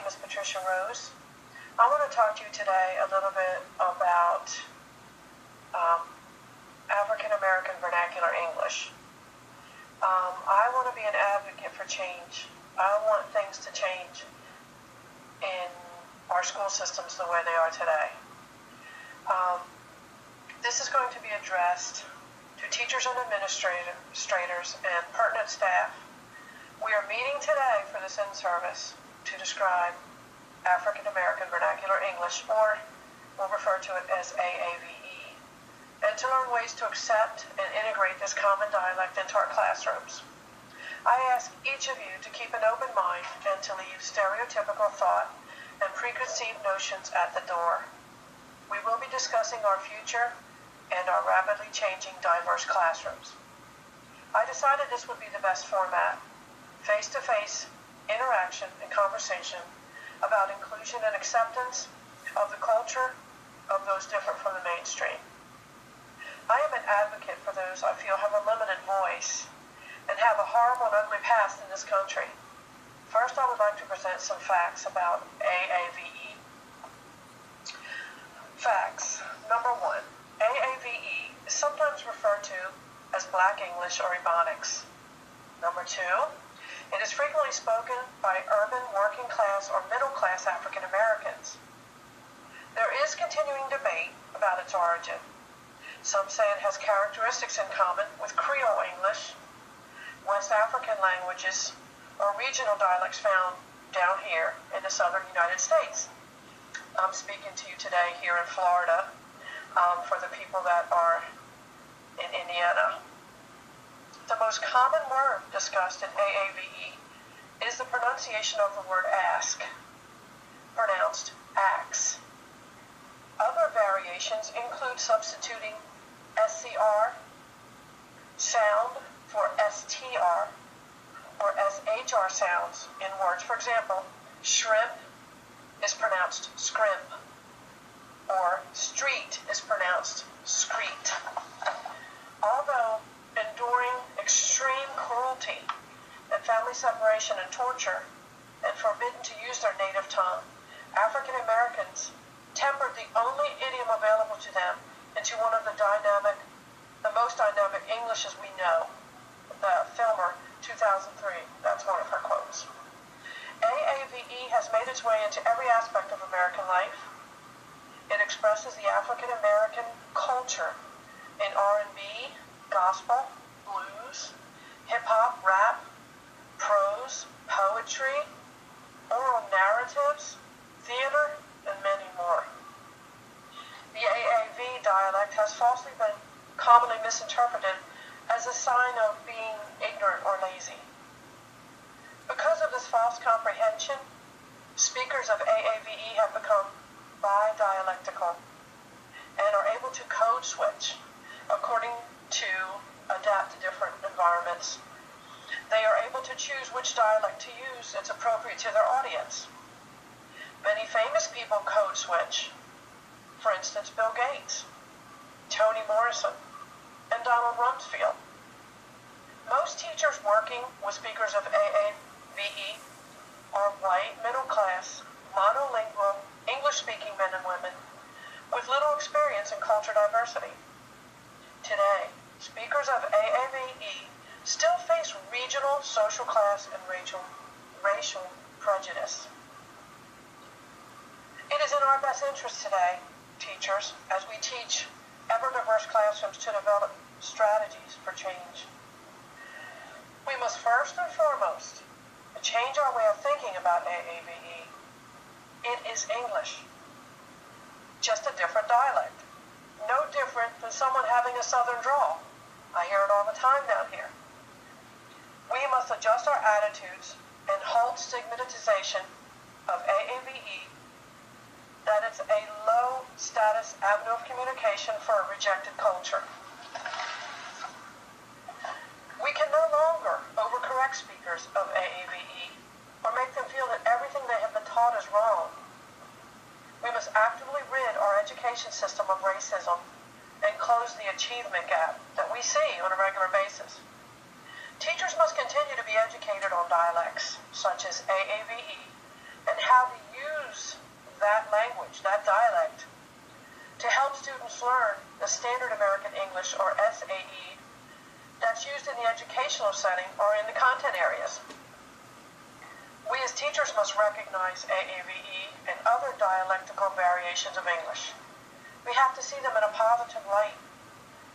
is Patricia Rose. I want to talk to you today a little bit about African American Vernacular English. I want to be an advocate for change. I want things to change in our school systems the way they are today. This is going to be addressed to teachers and administrators and pertinent staff. We are meeting today for this in-service to describe African American Vernacular English, or we'll refer to it as AAVE, and to learn ways to accept and integrate this common dialect into our classrooms. I ask each of you to keep an open mind and to leave stereotypical thought and preconceived notions at the door. We will be discussing our future and our rapidly changing diverse classrooms. I decided this would be the best format: face-to-face interaction and conversation about inclusion and acceptance of the culture of those different from the mainstream. I am an advocate for those I feel have a limited voice and have a horrible and ugly past in this country. First, I would like to present some facts about AAVE. Facts. Number 1, AAVE is sometimes referred to as Black English or Ebonics. Number 2, it is frequently spoken by urban, working class, or middle class African Americans. There is continuing debate about its origin. Some say it has characteristics in common with Creole English, West African languages, or regional dialects found down here in the southern United States. I'm speaking to you today here in Florida for the people that are in Indiana. The most common word discussed in AAVE is the pronunciation of the word ask, pronounced ax. Other variations include substituting SCR sound for STR or SHR sounds in words. For example, shrimp is pronounced scrimp, or street is pronounced screet. Although enduring extreme cruelty and family separation and torture and forbidden to use their native tongue, African Americans tempered the only idiom available to them into one of the most dynamic Englishes we know. The Filmer, 2003, that's one of her quotes. AAVE has made its way into every aspect of American life. It expresses the African American culture in R&B, gospel, blues, hip-hop, rap, prose, poetry, oral narratives, theater, and many more. The AAV dialect has falsely been commonly misinterpreted as a sign of being ignorant or lazy. Because of this false comprehension, speakers of AAVE have become bi-dialectical and are able to code switch according to adapt to different environments. They are able to choose which dialect to use that's appropriate to their audience. Many famous people code switch. For instance, Bill Gates, Toni Morrison, and Donald Rumsfeld. Most teachers working with speakers of AAVE are white, middle-class, monolingual, English-speaking men and women with little experience in culture diversity. Today, speakers of AAVE still face regional, social class, and racial prejudice. It is in our best interest today, teachers, as we teach ever-diverse classrooms, to develop strategies for change. We must first and foremost change our way of thinking about AAVE. It is English, just a different dialect. No different than someone having a southern drawl. I hear it all the time down here. We must adjust our attitudes and halt stigmatization of AAVE, that it's a low-status avenue of communication for a rejected culture. We can no longer overcorrect speakers of AAVE or make them feel that everything they have been taught is wrong. We must actively rid our education system of racism and close the achievement gap that we see on a regular basis. Teachers must continue to be educated on dialects such as AAVE and how to use that language, that dialect, to help students learn the Standard American English, or SAE, that's used in the educational setting or in the content areas. We as teachers must recognize AAVE and other dialectical variations of English. We have to see them in a positive light.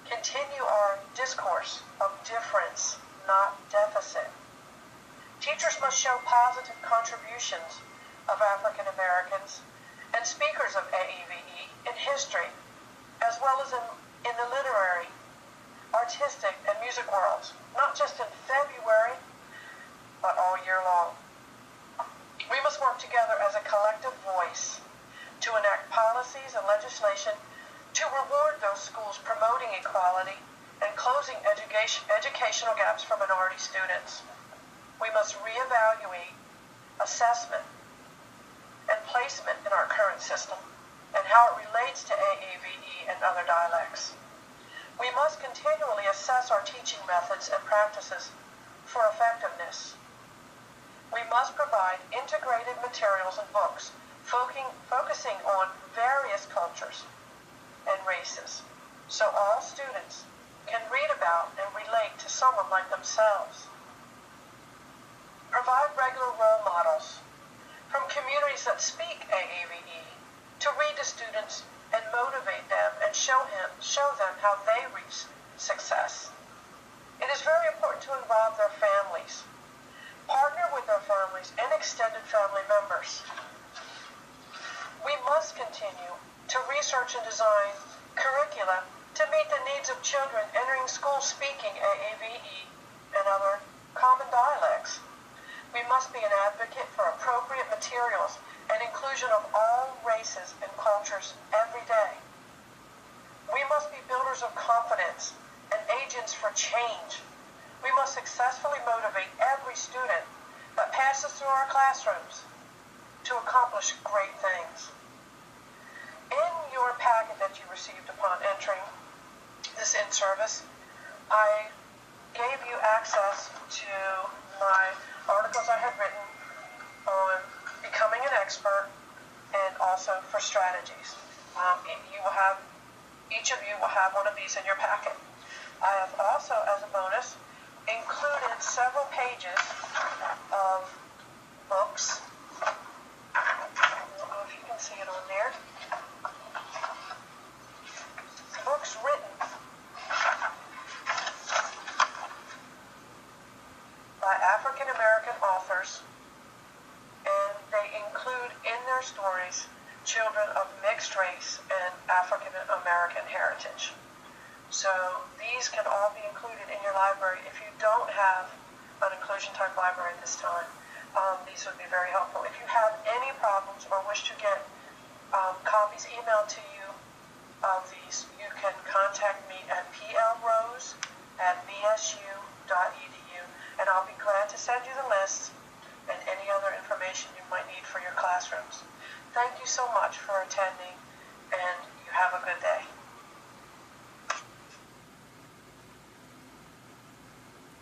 Continue our discourse of difference, not deficit. Teachers must show positive contributions of African Americans and speakers of AAVE in history, as well as in the literary, artistic, and music worlds, not just in February, but all year long. We must work together as a collective voice to enact policies and legislation to reward those schools promoting equality and closing educational gaps for minority students. We must reevaluate assessment and placement in our current system and how it relates to AAVE and other dialects. We must continually assess our teaching methods and practices for effectiveness. We must provide integrated materials and books focusing on various cultures and races, so all students can read about and relate to someone like themselves. Provide regular role models from communities that speak AAVE to read to students and motivate them and show them how they reach success. It is very important to involve their families. Partner with their families and extended family members. We must continue to research and design curricula to meet the needs of children entering school speaking AAVE and other common dialects. We must be an advocate for appropriate materials and inclusion of all races and cultures every day. We must be builders of confidence and agents for change. We must successfully motivate every student that passes through our classrooms to accomplish great things. In your packet that you received upon entering this in-service, I gave you access to my articles I had written on becoming an expert and also for strategies. Each of you will have one of these in your packet. I have also, as a bonus, included several pages of books. I don't know if you can see it on there. Books written by African American authors, and they include in their stories children of mixed race and African American heritage. So these can all be included in your library. If you don't have an inclusion type library at this time, these would be very helpful. If you have any problems or wish to get copies emailed to you of these, you can contact me at plrose@bsu.edu, and I'll be glad to send you the list and any other information you might need for your classrooms. Thank you so much for attending, and you have a good day.